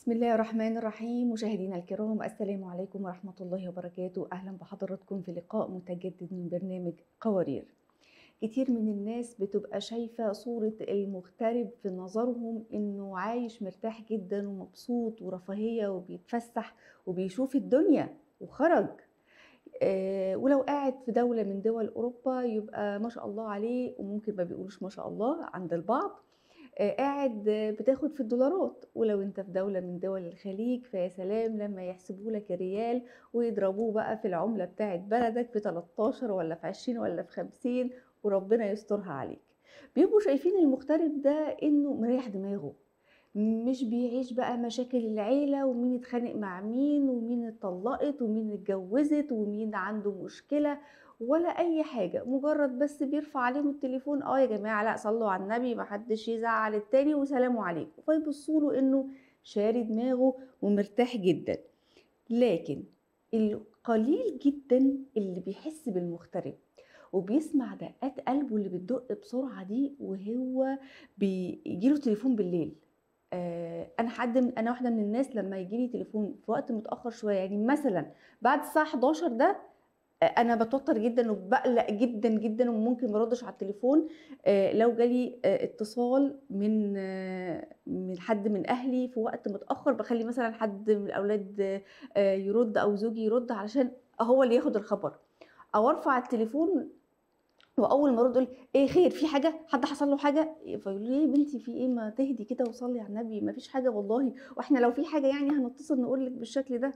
بسم الله الرحمن الرحيم. مشاهدينا الكرام، السلام عليكم ورحمة الله وبركاته. أهلا بحضراتكم في لقاء متجدد من برنامج قوارير. كتير من الناس بتبقى شايفة صورة المغترب في نظرهم إنه عايش مرتاح جدا ومبسوط ورفاهية وبيتفسح وبيشوف الدنيا وخرج. ولو قاعد في دولة من دول أوروبا يبقى ما شاء الله عليه، وممكن ما بيقولوش ما شاء الله عند البعض. قاعد بتاخد في الدولارات، ولو انت في دولة من دول الخليج فيا سلام لما يحسبوا لك الريال ويضربوه بقى في العملة بتاعت بلدك في 13 ولا في 20 ولا في 50، وربنا يسترها عليك. بيبقوا شايفين المغترب ده انه مريح دماغه، مش بيعيش بقى مشاكل العيلة ومين اتخانق مع مين ومين اتطلقت ومين اتجوزت ومين عنده مشكلة ولا أي حاجة. مجرد بس بيرفع عليهم التليفون، يا جماعة لا صلوا على النبي، محدش يزعل التاني وسلام عليكم، فيبصوا له إنه شاري دماغه ومرتاح جدا. لكن القليل جدا اللي بيحس بالمغترب وبيسمع دقات قلبه اللي بتدق بسرعة دي وهو بيجيله تليفون بالليل. أنا واحدة من الناس لما يجيلي تليفون في وقت متأخر شوية، يعني مثلا بعد الساعة 11 ده، أنا باتوتر جدًا وباقلق جدًا، جدًا، وممكن ما أردش على التليفون. لو جالي اتصال من حد من أهلي في وقت متأخر، باخلّي مثلًا حد من الأولاد يرُد أو زوجي يرُد علشان هو اللي ياخد الخبر، أو أرفع التليفون وأول ما أرُد يقول لي: إيه خير، في حاجة؟ حد حصل له حاجة؟ فيقولوا لي: إيه يا بنتي في إيه؟ ما تهدي كده وصلّي على النبي، ما فيش حاجة والله، وإحنا لو في حاجة يعني هنتصل نقول لِك بالشكل ده.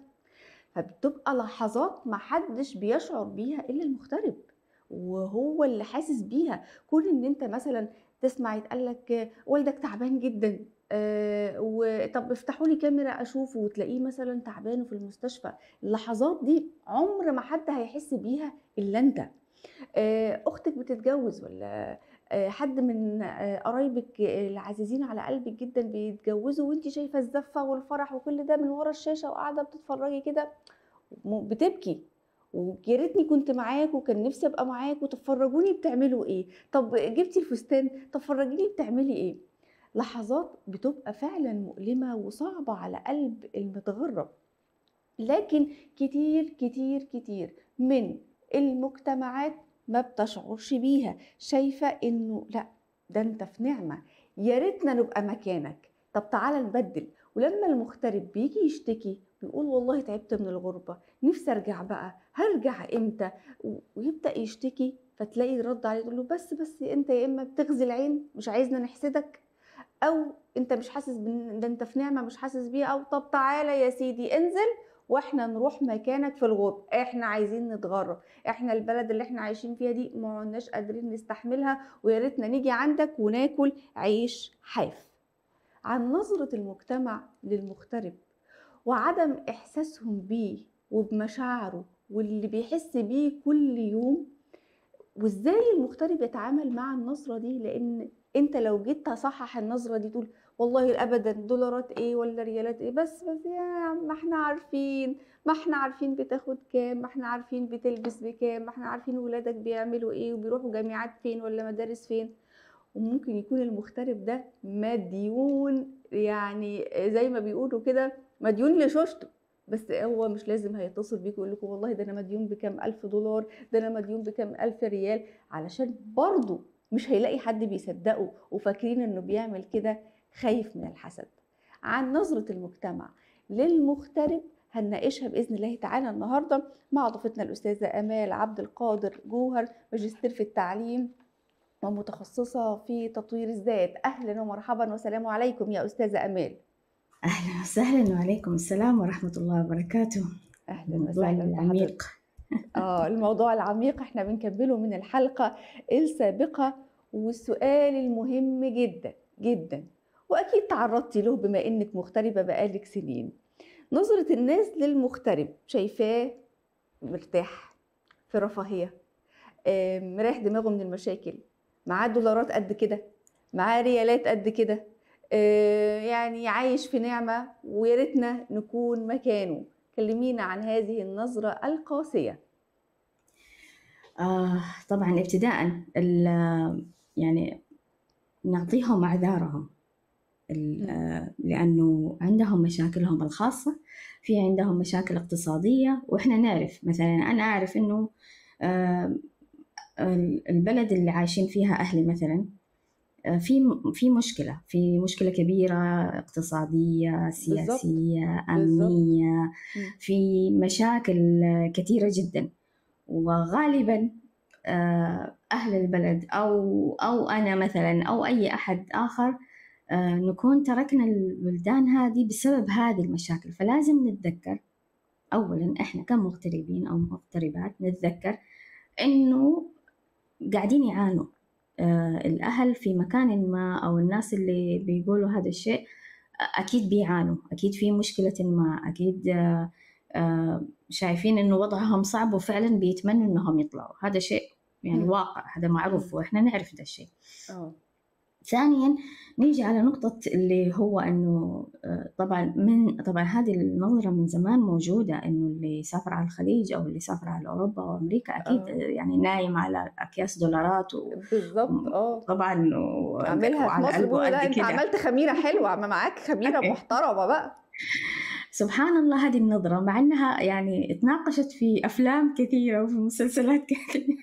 فبتبقى لحظات ما حدش بيشعر بيها إلا المغترب، وهو اللي حاسس بيها. كون إن أنت مثلًا تسمع يتقال لك والدك تعبان جدًا، وطب افتحوا لي كاميرا أشوفه، وتلاقيه مثلًا تعبان وفي المستشفى. اللحظات دي عمر ما حد هيحس بيها إلا أنت. أختِك بتتجوّز والّا حد من قرايبِك العزيزين على قلبِك جدًا بيتجوّزوا وأنتِ شايفة الزفة والفرح وكل ده من ورا الشاشة وقاعدة بتتفرّجي كده بتبكي، ويا ريتني كنت معاكم وكان نِفْسي أبقى معاكم، طَب فرّجوني بتعملوا إيه، طَب جبتِ الفستان، طَب فرّجيني بتعملي إيه. لحظات بتبقى فعلًا مؤلمة وصعبة على قلب المتغرّب. لكن كتير، كتير، كتير من المجتمعات ما بتشعرش بيها، شايفة إنه لأ، ده أنت في نعمة، يا ريتنا نبقى مكانك، طب تعالَ نبدِّل. ولمّا المغترب بييجي يشتكي بيقول والله تعبت من الغُربة، نِفْسي أرجع بقى، هارجع إمتى؟ ويبدأ يشتكي، فتلاقي الرَد عليه تقول له: بس أنت يا إما بتغزي العين مش عايزنا نحسدك، أو أنت مش حاسس ده أنت في نعمة مش حاسس بيها، أو طب تعالَ يا سيدي انزل وإحنا نروح مكانك في الغُربة، إحنا عايزين نتغرّب، إحنا البلد اللي إحنا عايشين فيها دي ما عُدناش قادرين نستحملها، ويا ريتنا نيجي عندك وناكل عيش حاف. عن نظرة المجتمع للمغترب وعدم إحساسهم بيه وبمشاعره واللي بيحس بيه كل يوم، وإزاي المغترب يتعامل مع النظرة دي. لإن أنت لو جيت تصحّح النظرة دي تقول والله أبدًا دولارات إيه والّا ريالات إيه، بس يا عم ما إحنا عارفين، ما إحنا عارفين بتاخد كام، ما إحنا عارفين بتلبس بكام، ما إحنا عارفين ولادك بيعملوا إيه وبيروحوا جامعات فين والّا مدارس فين. وممكن يكون المغترب ده مديون، يعني زي ما بيقولوا كده مديون لشوشته، بس هو مش لازم هيتصل بيكم ويقول لكم والله ده أنا مديون بكام ألف دولار، ده أنا مديون بكام ألف ريال، علشان برضه مش هيلاقي حد بيصدقه وفاكرين إنه بيعمل كده خايف من الحسد. عن نظرة المجتمع للمغترب هنناقشها بإذن الله تعالى النهارده مع ضيفتنا الأستاذة آمال عبد القادر جوهر، ماجستير في التعليم ومتخصصة في تطوير الذات. أهلًا ومرحبًا وسلام عليكم يا أستاذة آمال. أهلًا وسهلًا وعليكم السلام ورحمة الله وبركاته. أهلًا الموضوع وسهلًا العميق. الموضوع العميق إحنا بنكمّله من الحلقة السابقة، والسؤال المهم جدًا، جدًا، وأكيد تعرّضتِ له بما إنِّك مغتربة بقى لِك سنين. نظرة الناس للمغترب شايفاه مرتاح، في رفاهية، مريّح دماغه من المشاكل، معاه دولارات قد كده، معاه ريالات قد كده، يعني عايش في نعمة ويا ريتنا نكون مكانه. كلمينا عن هذه النظرة القاسية. طبعًا ابتداءً يعني نعطيهم أعذارهم، إمم. لأنه عندهم مشاكلهم الخاصة، في عندهم مشاكل اقتصادية، وإحنا نعرف مثلًا أنا أعرف إنه آآ البلد اللي عايشين فيها أهلي مثلًا في مشكلة كبيرة اقتصادية، بالضبط، سياسية، بالضبط. أمنية، إمم. في مشاكل كثيرة جدًا، وغالبًا أهل البلد أو أنا مثلًا أو أي أحد آخر نكون تركنا البلدان هذه بسبب هذه المشاكل، فلازم نتذكر أولًا إحنا كمغتربين أو مغتربات نتذكر إنه قاعدين يعانوا الأهل في مكان ما أو الناس اللي بيقولوا هذا الشيء أكيد بيعانوا، أكيد في مشكلة ما، أكيد شايفين إنه وضعهم صعب وفعلًا بيتمنوا إنهم يطلعوا، هذا شيء يعني إمم. واقع، هذا معروف إمم. وإحنا نعرف ده الشيء. آه. ثانيًا نيجي على نقطة اللي هو إنه طبعًا هذه النظرة من زمان موجودة، إنه اللي يسافر على الخليج أو اللي يسافر على أوروبا أو أمريكا أكيد آه. يعني نايم على أكياس دولارات بالضبط آه. وطبعًا أعملها في وعلى مصر قلبه بيقولوا قد لأ أنت كده. عملت خميرة حلوة، ما معاك خميرة محترمة بقى. سبحان الله هذه النظرة مع إنها يعني اتناقشت في أفلام كثيرة وفي مسلسلات كثيرة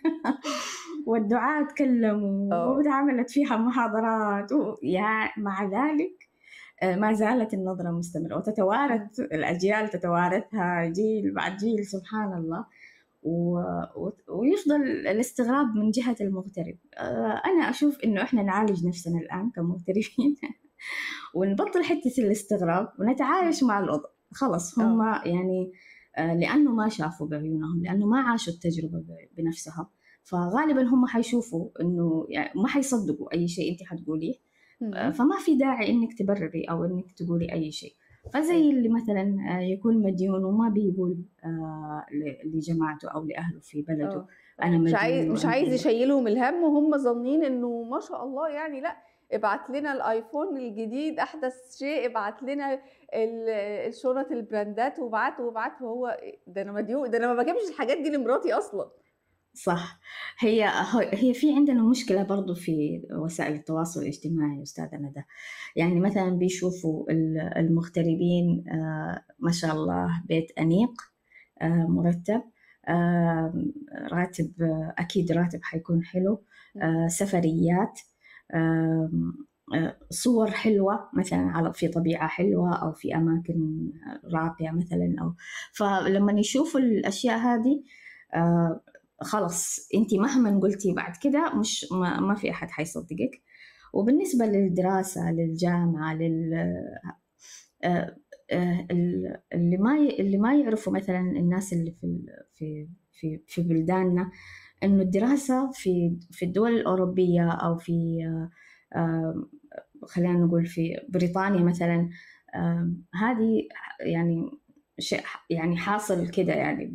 والدعاة تكلموا آه. واتعملت فيها محاضرات مع ذلك ما زالت النظرة مستمرة إمم. وتتوارث الأجيال تتوارثها جيل بعد جيل سبحان الله ويفضل الاستغراب من جهة المغترب. أنا أشوف إنه إحنا نعالج نفسنا الآن كمغتربين ونبطل حتة الاستغراب ونتعايش إمم. مع الوضع. خلص هم آه. يعني لأنه ما شافوا بعيونهم، لأنه ما عاشوا التجربة بنفسهم، فغالبا هم حيشوفوا إنه يعني ما حيصدقوا أي شيء أنت حتقوليه. إمم. فما في داعي إنك تبرري أو إنك تقولي أي شيء. فزي أيوه. اللي مثلا يكون مديون وما بيقول لجماعته أو لأهله في بلده آه. أنا آه. مديون مش وعندي عايز يشيّلهم الهَم وهُم ظانين إنه ما شاء الله يعني لأ، ابعت لنا الأيفون الجديد أحدث شيء، ابعت لنا الشُنط البراندات وابعت، وابعت، وهو ده أنا مديون، ده أنا ما باجيبش الحاجات دي لمراتي أصلًا. صح. هي في عندنا مشكلة برضه في وسائل التواصل الاجتماعي أستاذة ندى، يعني مثلًا بيشوفوا المغتربين ما شاء الله بيت أنيق مرتب، راتب أكيد راتب حيكون حلو، إمم. سفريات، آمم، صور حلوة مثلًا في طبيعة حلوة أو في أماكن راقية مثلًا فلمّن يشوفوا الأشياء هذه آآ خلاص أنتِ مهمًا قلتِ بعد كده مش ما في أحد حيصدقِك. وبالنسبة للدراسة، للجامعة، لل اللي ما يعرفوا مثلًا الناس اللي في بلداننا إنه الدراسة في الدول الأوروبية أو في آمم خلّينا نقول في بريطانيا مثلًا، هذه يعني شيء يعني حاصل كده يعني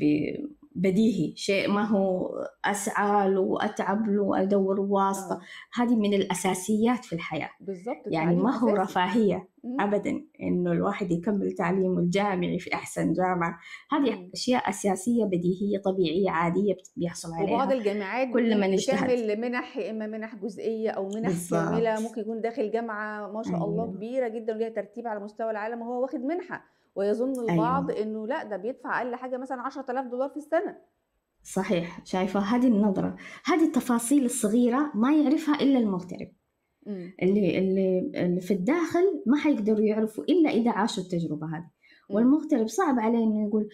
بديهي، شيء ما هو أسعى له وأتعب له وأدوّر واسطة، آه. هذه من الأساسيات في الحياة. بالضبط، يعني التعليم ما هو أساسي. رفاهية إمم. أبدًا إنه الواحد يكمّل تعليمه الجامعي في أحسن جامعة، هذه إمم. أشياء أساسية بديهية طبيعية عادية بيحصل وبعض عليها الجامعات كل من اجتهد. بتعمل مِنَح، يا إمّا مِنَح جزئية أو مِنَح كاملة، بالضبط. ممكن يكون داخل جامعة ما شاء الله أيوه، كبيرة جدًا وليها ترتيب على مستوى العالم وهو واخد مِنحة، ويظن البعض أيوه، إنه لأ، ده بيدفع أقل حاجة مثلًا $10,000 في السنة. صحيح، شايفة هذه النظرة، هذه التفاصيل الصغيرة ما يعرفها إلا المغترب، إمم. اللي في الداخل ما حيقدروا يعرفوا إلا إذا عاشوا التجربة هذه. إمم. والمغترب صعب عليه إنه يقول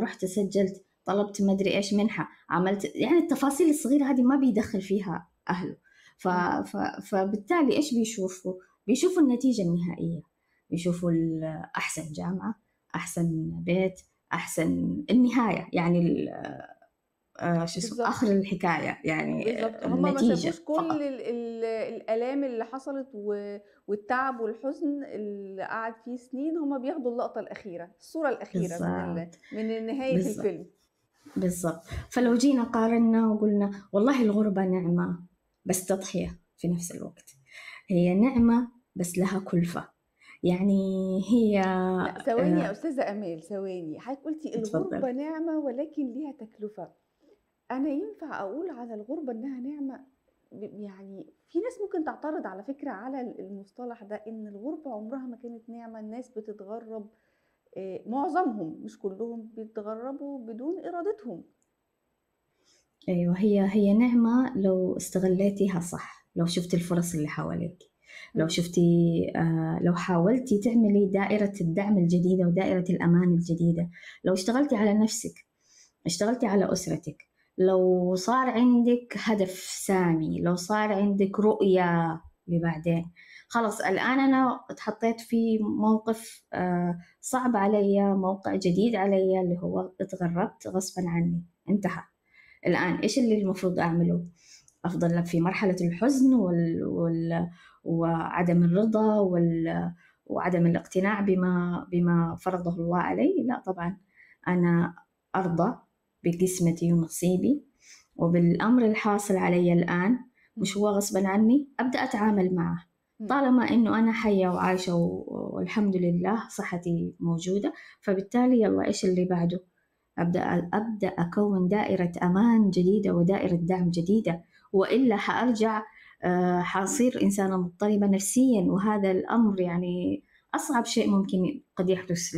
رُحت سجّلت، طلبت ما أدري إيش منحة، عملت يعني التفاصيل الصغيرة هذه ما بيدخّل فيها أهله. ف إمم. ف فبالتالي إيش بيشوفوا؟ بيشوفوا النتيجة النهائية، بيشوفوا أحسن جامعة، أحسن بيت، أحسن النهاية، يعني شو اسمه بالضبط. آخر الحكاية، يعني بالضبط، هُم ما النتيجة شافوش كل فقط. الآلام اللي حصلت والتعب والحزن اللي قعد فيه سنين، هُم بياخدوا اللقطة الأخيرة، الصورة الأخيرة بالضبط، من نهاية بالضبط، الفيلم. بالضبط. فلو إمم. جينا قارنا وقُلنا والله الغُربة نعمة بس تضحية في نفس الوقت، هي نعمة بس لها كُلفة، يعني هي لأ، ثواني يا أستاذة آمال، ثواني، حضرتِك قُلتِ اتفضّلي. الغُربة نعمة ولكن ليها تكلفة، أنا ينفع أقول على الغُربة إنها نعمة؟ يعني في ناس ممكن تعترض على فكرة على المصطلح ده، إن الغربة عمرها ما كانت نعمة، الناس بتتغرب معظمهم مش كلهم بيتغربوا بدون إرادتهم. أيوة، هي نعمة لو استغليتيها صح، لو شفتي الفرص اللي حواليك، لو إمم. شفتي لو حاولتي تعملي دائرة الدعم الجديدة ودائرة الأمان الجديدة، لو اشتغلتي على نفسك، اشتغلتي على أسرتك، لو صار عندك هدف سامي، لو صار عندك رؤية لبعدين. خلاص الآن أنا اتحطيت في موقف صعب علي، موقع جديد علي اللي هو اتغربت غصبا عني، انتهى. الآن إيش اللي المفروض أعمله؟ أفضل في مرحلة الحزن وعدم الرضا وعدم الاقتناع بما فرضه الله علي؟ لا طبعا، أنا أرضى بقسمتي ونصيبي وبالأمر الحاصل علي الآن، مش إمم. هو غصبا عني، أبدأ أتعامل معه. إمم. طالما إنه أنا حية وعايشة والحمد لله صحتي موجودة، فبالتالي يلا إيش اللي بعده؟ أبدأ أكون دائرة أمان جديدة ودائرة دعم جديدة، وإلا حأرجع حأصير إنسانة مضطربة نفسيا، وهذا الأمر يعني أصعب شيء ممكن قد يحدث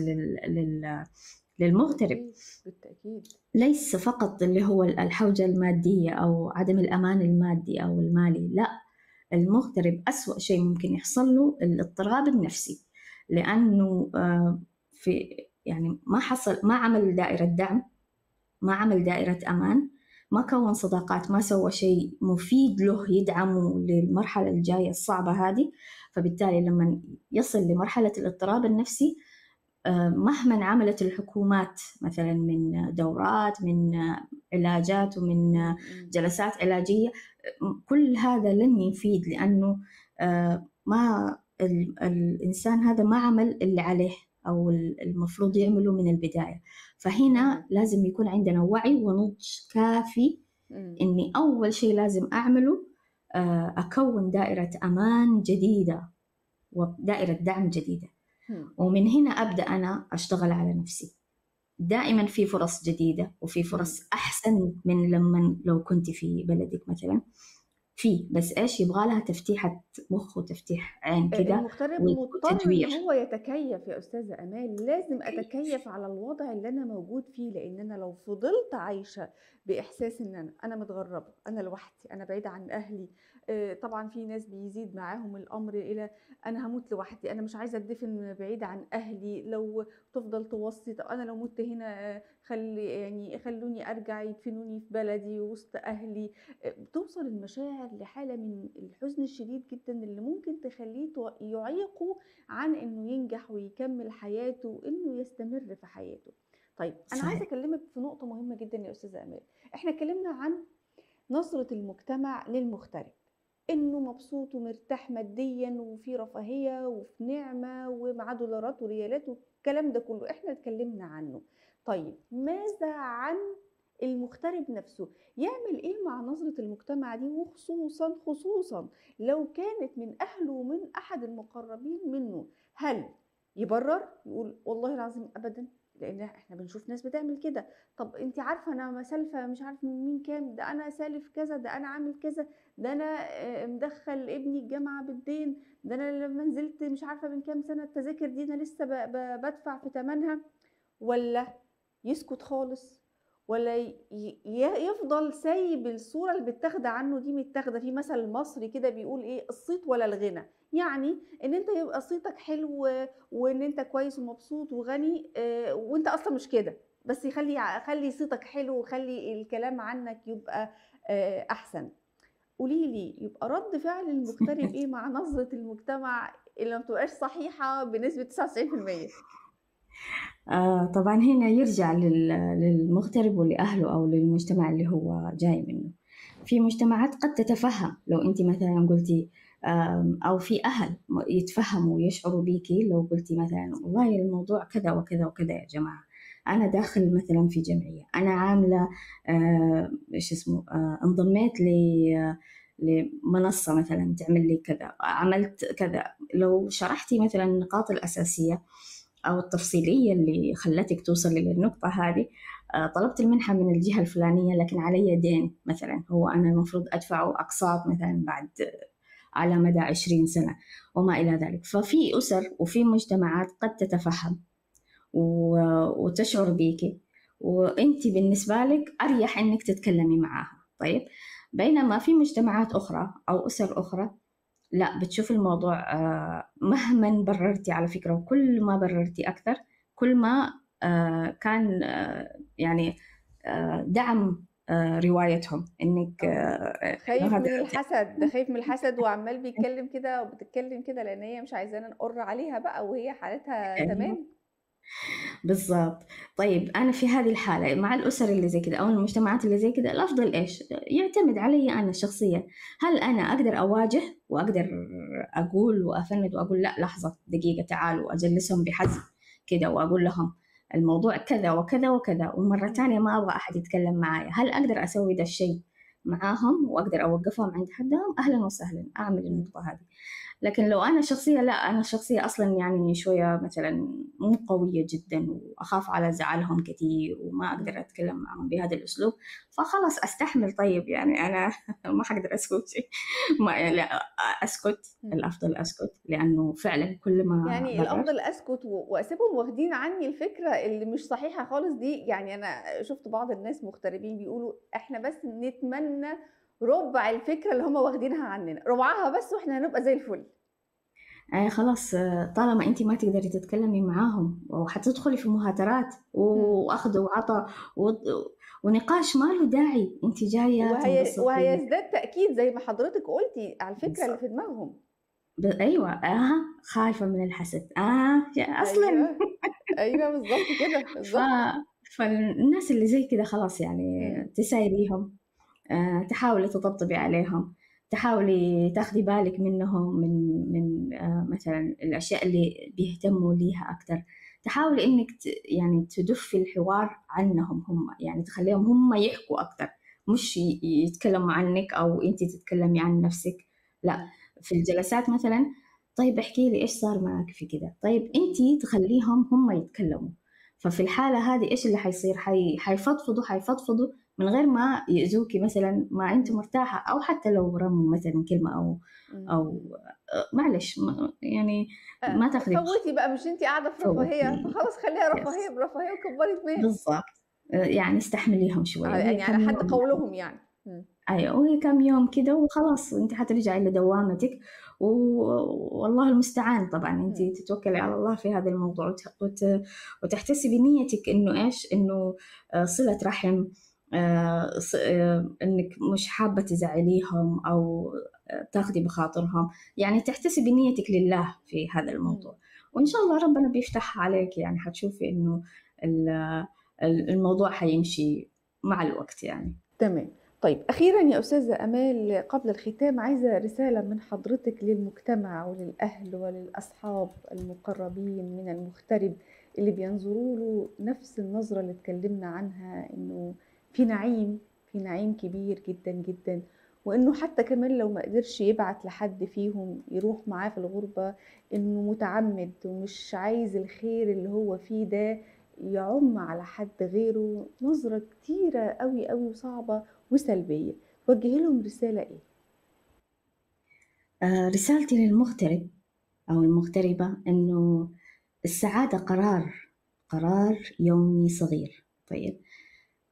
للمغترب. بالتأكيد، بالتأكيد. ليس فقط اللي هو الحوجة المادية أو عدم الأمان المادي أو المالي، لا، المغترب أسوأ شيء ممكن يحصل له الاضطراب النفسي، لأنه في يعني ما عمل دائرة دعم، ما عمل دائرة أمان، ما كون صداقات، ما سوى شيء مفيد له يدعمه للمرحلة الجاية الصعبة هذه. فبالتالي لما يصل لمرحلة الاضطراب النفسي، مهما عملت الحكومات مثلا من دورات، من علاجات، ومن إمم. إمم. جلسات علاجية، كل هذا لن يفيد، لأنه ما الإنسان هذا ما عمل اللي عليه أو المفروض إمم. يعمله من البداية. فهنا تمام. لازم يكون عندنا وعي ونضج كافي. إمم. إني أول شيء لازم أعمله أكون دائرة أمان جديدة ودائرة دعم جديدة، إمم. ومن هنا أبدأ أنا أشتغل على نفسي. دائما في فرص جديدة وفي إمم. فرص أحسن من لما لو كنت في بلدك مثلا، بس إيش يبغى لها؟ تفتيحة مخ وتفتيح عين كده المغترب مضطر إن وتدوير. هو يتكيّف يا أستاذة آمال، لازم أتكيّف على الوضع اللي أنا موجود فيه، لإن أنا لو فضلت عايشة بإحساس إن أنا متغرّبة، أنا لوحدي، أنا بعيدة عن أهلي، طبعًا في ناس بيزيد معاهم الأمر إلى أنا هاموت لوحدي، أنا مش عايزة أتدفن بعيدة عن أهلي، لو تفضل توصّي طَب أنا لو مُتّ هنا يعني خلّوني أرجع يدفنوني في بلدي وسط أهلي. بتوصل المشاعر لحالة من الحزن الشديد جدًا اللي ممكن تخلّيه يعيقه عن إنه ينجح ويكمّل حياته وإنه يستمر في حياته. طيب أنا عايزة صحيح. أكلّمِك في نقطة مهمة جدًا يا أستاذة آمال، إحنا اتكلّمنا عن نظرة المجتمع للمغترب، إنه مبسوط ومرتاح ماديًا وفي رفاهية وفي نعمة ومعاه دولارات وريالات والكلام ده كلّه، إحنا اتكلّمنا عنه. طيب ماذا عن المغترب نفسه؟ يعمل إيه مع نظرة المجتمع دي وخصوصًا، خصوصًا لو كانت من أهله ومن أحد المقربين منه؟ هل يبرر يقول والله العظيم أبدًا، لإن إحنا بنشوف ناس بتعمل كده، طب أنتِ عارفة أنا سالفة مش عارف من مين كام، ده أنا سالف كذا، ده أنا عامل كذا، ده أنا مدخّل ابني الجامعة بالدين، ده أنا لمّا نزلت مش عارفة من كام سنة التذاكر دي أنا لسه ب ب بادفع في تمنها، والّا يسكت خالص، والّا يفضل سايب الصورة اللي متاخدة عنه دي متاخدة، في مثل مصري كده بيقول إيه، الصيت ولا الغنى، يعني إن أنت يبقى صيتك حلو وإن أنت كويس ومبسوط وغني وأنت أصلًا مش كده، بس خلّي صيتك حلو وخلّي الكلام عنك يبقى أحسن. قولي لي يبقى رد فعل المغترب إيه مع نظرة المجتمع اللي ما بتبقاش صحيحة بنسبة 99%؟ طبعا هنا يرجع للمغترب ولأهله أو للمجتمع اللي هو جاي منه. في مجتمعات قد تتفهم لو أنت مثلا قلتي، أو في أهل يتفهموا ويشعروا بيكي لو قلتي مثلا والله الموضوع كذا وكذا وكذا يا جماعة، أنا داخل مثلا في جمعية، أنا عاملة إيش اسمه، انضميت لمنصة مثلا تعمل لي كذا، عملت كذا. لو شرحتي مثلا النقاط الأساسية أو التفصيلية اللي خلتك توصلي للنقطة هذه، طلبت المنحة من الجهة الفلانية لكن علي دين مثلا، هو أنا المفروض أدفعه أقساط مثلا بعد على مدى 20 سنة وما إلى ذلك. ففي أسر وفي مجتمعات قد تتفهم وتشعر بيكي، وأنت بالنسبة لك أريح إنك تتكلمي معاها. طيب، بينما في مجتمعات أخرى أو أسر أخرى لا، بتشوف الموضوع مهما بررتي على فكرة، وكل ما بررتي أكثر كل ما كان يعني دعم روايتهم إنك إنه خايف هذا. من الحسد، ده خايف من الحسد وعمال بيتكلم كده وبتتكلم كده لان هي مش عايزانا نقر عليها بقى وهي حالتها أيوه تمام. بالضبط. طيب أنا في هذه الحالة مع الأسر اللي زي كده أو المجتمعات اللي زي كده، الأفضل إيش؟ يعتمد علي أنا شخصيًا، هل أنا أقدر أواجه وأقدر أقول وأفند وأقول لأ لحظة دقيقة تعالوا، وأجلسهم بحزم كده وأقول لهم الموضوع كذا وكذا وكذا، ومرة مم. تانية ما أبغى أحد يتكلم معايا، هل أقدر أسوي ده الشيء معاهم وأقدر أوقفهم عند حدهم؟ أهلًا وسهلًا، أعمل مم. النقطة هذه. لكن لو أنا شخصية لا، أنا شخصية أصلا يعني شوية مثلا مو قوية جدا وأخاف على زعلهم كثير وما أقدر مم. أتكلم معهم بهذا الأسلوب، فخلاص أستحمل. طيب يعني أنا ما حقدر أسكت ما لا، أسكت، مم. الأفضل أسكت، لأنه فعلا كل ما يعني بررت. الأفضل أسكت وأسيبهم واخدين عني الفكرة اللي مش صحيحة خالص دي. يعني أنا شُفت بعض الناس مغتربين بيقولوا إحنا بس نتمنى رُبع الفكرة اللي هُم واخدينها عننا، رُبعها بس وإحنا هنبقى زي الفل. خلاص طالما أنتِ ما تقدري تتكلمي معاهم وحتدخلي في مهاترات إمم. وأخذ وعطا ونقاش ما له داعي، أنتِ جاية تنبسطي. وهيزداد تأكيد زي ما حضرتِك قُلتِ على الفكرة اللي في بالضبط. دماغهم. أيوه، خايفة من الحسد، أصلًا. أيوه، أيوه بالضبط كده، ف بالضبط. فالناس اللي زي كده خلاص يعني إمم. تسايريهم، تحاولي تطبطبي عليهم، تحاولي تاخدي بالِك منهم من مثلًا الأشياء اللي بيهتموا ليها أكتر، تحاولي إنِّك يعني تدُفّي الحوار عنهم هم، يعني تخلّيهم هم يحكوا أكتر، مش يتكلموا عنِّك أو أنتِ تتكلمي عن نفسِك، لأ، إمم. في الجلسات مثلًا طيب احكي لي إيش صار معاكِ في كده، طيب إمم. أنتِ تخلّيهم هم يتكلموا. ففي الحالة هذه إيش اللي حيصير؟ حيفضفضوا من غير ما يأذوكِ مثلًا، ما أنتِ إمم. مرتاحة، أو حتى لو رموا مثلًا كلمة إمم. أو معلش يعني ما تاخدي فوّتي بقى، مش أنتِ قاعدة في رفاهية، فوّتي. فخلاص خلّيها رفاهية يس برفاهية وكبّري دماغِك. بالضبط. يعني استحمليهم شوية وهي يعني على كام حد يوم يعني. قولهم يعني. إمم. أيوه، وهي كام يوم كده وخلاص وأنتِ حترجعي لدوامتِك، و والله المستعان. طبعًا أنتِ إمم. تتوكلي على الله في هذا الموضوع وتحتسبي نيتِك إنه إيش، إنه صلة رحم، إنِّك مش حابة تزعّليهم أو تاخدي بخاطرهم، يعني تحتسبي نيتِك لله في هذا إمم. الموضوع، وإن إمم. شاء الله ربنا بيفتح عليكِ، يعني حتشوفي إنه ال الموضوع حيمشي مع الوقت يعني. تمام. طيب أخيرًا يا أستاذة آمال قبل الختام عايزة رسالة من حضرتِك للمجتمع وللأهل وللأصحاب المقربين من المغترب اللي بينظروا له نفس النظرة اللي اتكلمنا عنها، إنه في نعيم، في نعيم كبير جدًا، جدًا، وإنه حتى كمان لو ما قدرش يبعت لحد فيهم يروح معاه في الغربة، إنه متعمد ومش عايز الخير اللي هو فيه ده يعُم على حد غيره. نظرة كتيرة أوي، أوي وصعبة وسلبية. توجّهي لهم رسالة إيه؟ رسالتي للمغترب أو المغتربة إنه السعادة قرار يومي صغير. طيب،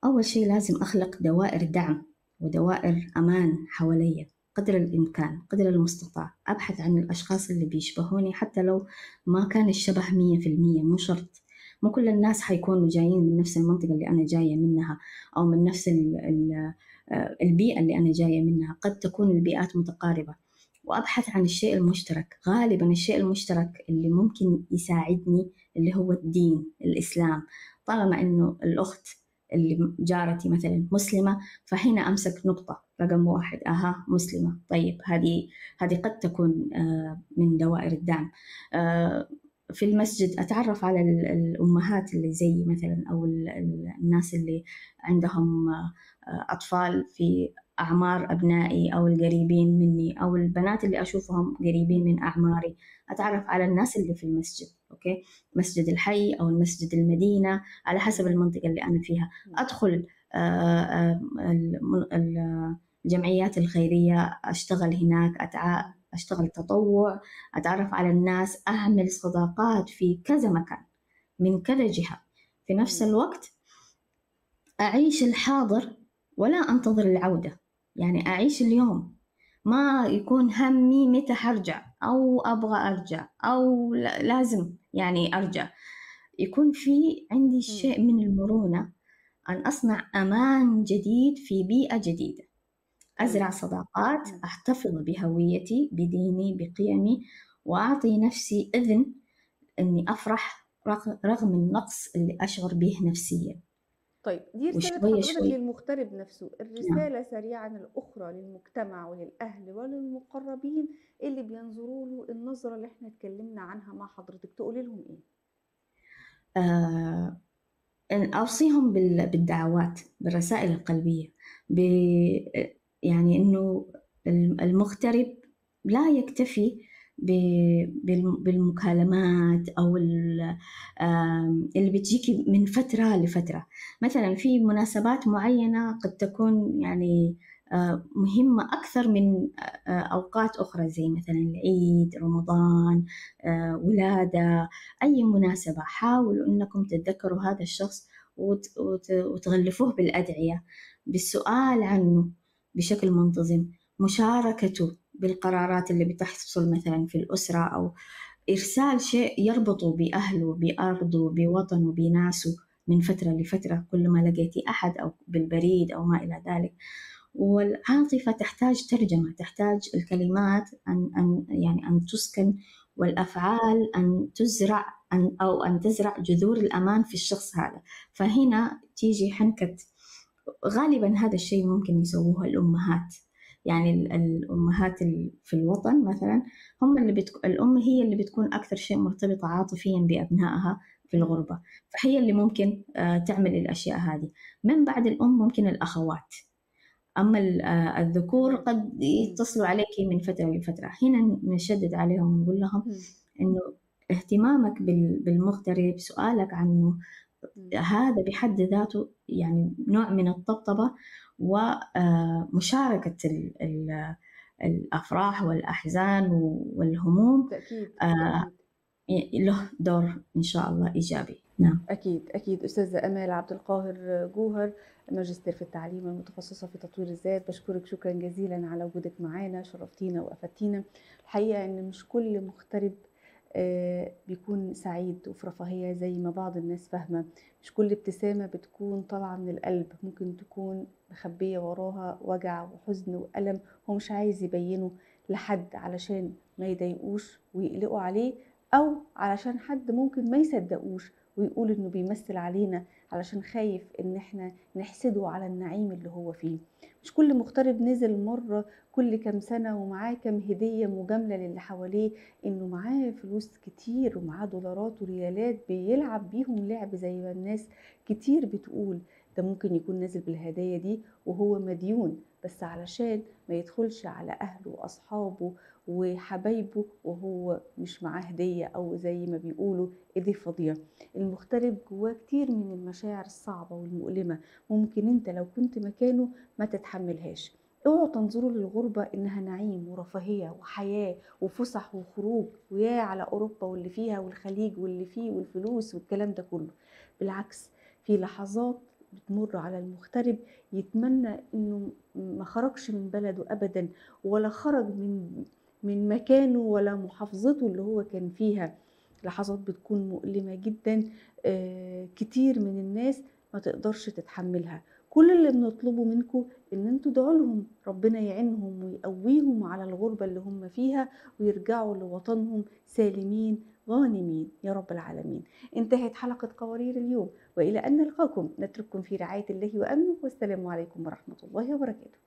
أول شي لازم أخلق دوائر دعم ودوائر أمان حواليّا قدر الإمكان، قدر المستطاع، أبحث عن الأشخاص اللي بيشبهوني حتى لو ما كان الشبه 100%، مو شرط، مو كل الناس حيكونوا جايين من نفس المنطقة اللي أنا جاية منها أو من نفس البيئة اللي أنا جاية منها، قد تكون البيئات متقاربة، وأبحث عن الشيء المشترك. غالبًا الشيء المشترك اللي ممكن يساعدني اللي هو الدين، الإسلام، طالما إنه الأخت اللي جارتي مثلًا مسلمة، فهنا أمسك نقطة رقم 1 مسلمة، طيب هذه قد تكون من دوائر الدعم. آآ في المسجد أتعرف على الأمهات اللي زيي مثلًا أو الناس اللي عندهم أطفال في أعمار أبنائي أو القريبين مني أو البنات اللي أشوفهم قريبين من أعماري، أتعرف على الناس اللي في المسجد، أوكي، مسجد الحي أو المسجد المدينة على حسب تمام. المنطقة اللي أنا فيها. أدخل الجمعيات الخيرية، أشتغل هناك، أشتغل تطوع، أتعرف على الناس، أعمل صداقات في كذا مكان من كذا جهة. في نفس الوقت أعيش الحاضر ولا أنتظر العودة، يعني أعيش اليوم، ما يكون همي متى حرجع أو أبغى أرجع أو لازم يعني أرجع. يكون في عندي مم. شيء من المرونة، أن أصنع أمان جديد في بيئة جديدة، أزرع تمام. صداقات، مم. أحتفظ بهويتي بديني بقيمي، وأعطي نفسي إذن أني أفرح رغم النقص اللي أشعر به نفسيا. طيب دي رسالة وشوية حضرتك شوي. للمغترب نفسه، نعم. الرسالة سريعًا الأخرى للمجتمع وللأهل وللمقربين اللي بينظروا له النظرة اللي إحنا اتكلمنا عنها مع حضرتك، تقولي لهم إيه؟ آه، أن أوصيهم بالدعوات، بالرسائل القلبية، ب يعني إنه المغترب لا يكتفي بالمكالمات أو اللي بتجيكي من فترة لفترة. مثلا في مناسبات معينة قد تكون يعني مهمة أكثر من أوقات أخرى، زي مثلا العيد، رمضان، ولادة، أي مناسبة. حاولوا أنكم تتذكروا هذا الشخص وتغلفوه بالأدعية، بالسؤال عنه بشكل منتظم، مشاركته بالقرارات اللي بتحصل مثلا في الأسرة، أو إرسال شيء يربطه بأهله، بأرضه، بوطنه، بناسه من فترة لفترة، كل ما لقيتي أحد، أو بالبريد أو ما إلى ذلك. والعاطفة تحتاج ترجمة، تحتاج الكلمات أن تسكن، والأفعال أن تزرع، أو أن تزرع جذور الأمان في الشخص هذا. فهنا تيجي حنكة. غالبا هذا الشيء ممكن يسووه الأمهات، يعني الأمهات في الوطن مثلا، الأم هي اللي بتكون أكثر شيء مرتبطة عاطفيا بأبنائها في إمم. الغربة، فهي اللي ممكن تعمل الأشياء هذه. من بعد الأم ممكن الأخوات. أما الذكور تمام. قد إمم. يتصلوا عليك من فترة لفترة. هنا نشدد عليهم ونقول لهم إمم. إنه اهتمامك بالمغترب، سؤالك عنه، إمم. هذا بحد ذاته يعني نوع من الطبطبة، ومشاركة الأفراح والأحزان والهموم بالتأكيد، آه، بالتأكيد. له دور إن شاء الله إيجابي. نعم. أكيد، أكيد. أستاذة آمال عبد القاهر جوهر، ماجستير في التعليم المتخصصة في تطوير الذات، باشكرِك شكرًا جزيلًا على وجودِك معانا، شرفتينا وأفدتينا. الحقيقة إن مش كل مغترب بيكون سعيد وفي رفاهية زي ما بعض الناس فاهمة، مش كل ابتسامة بتكون طالعة من القلب، ممكن تكون مخبية وراها وجع وحزن وألم هو مش عايز يبيّنه لحد علشان ما يضايقوش ويقلقوا عليه، أو علشان حد ممكن ما يصدقوش ويقول إنه بيمثل علينا علشان خايف إن إحنا نحسده على النعيم اللي هو فيه. مش كل مغترب نزل مرة كل كام سنة ومعاه كام هدية مجاملة للي حواليه إنه معاه فلوس كتير ومعاه دولارات وريالات بيلعب بيهم لعب زي ما الناس كتير بتقول. ده ممكن يكون نازل بالهدايا دي وهو مديون بس علشان ما يدخلش على أهله وأصحابه وحبايبه وهو مش معاه هدية، أو زي ما بيقولوا إيديه فاضية. المغترب جواه كتير من المشاعر الصعبة والمؤلمة، ممكن انت لو كنت مكانه ما تتحملهاش. اوعوا تنظروا للغربة انها نعيم ورفاهية وحياة وفسح وخروج ويا على اوروبا واللي فيها والخليج واللي فيه والفلوس والكلام ده كله. بالعكس، في لحظات بتمر على المغترب يتمنى انه ما خرجش من بلده ابدا، ولا خرج من مكانه ولا محافظته اللي هو كان فيها. لحظات بتكون مؤلمة جدا، كتير من الناس ما تقدرش تتحملها. كل اللي بنطلبه منكم ان انتوا تدعوا لهم ربنا يعينهم ويقويهم على الغربة اللي هم فيها ويرجعوا لوطنهم سالمين غانمين يا رب العالمين. انتهت حلقة قوارير اليوم، وإلى أن نلقاكم نترككم في رعاية الله وأمنه، والسلام عليكم ورحمة الله وبركاته.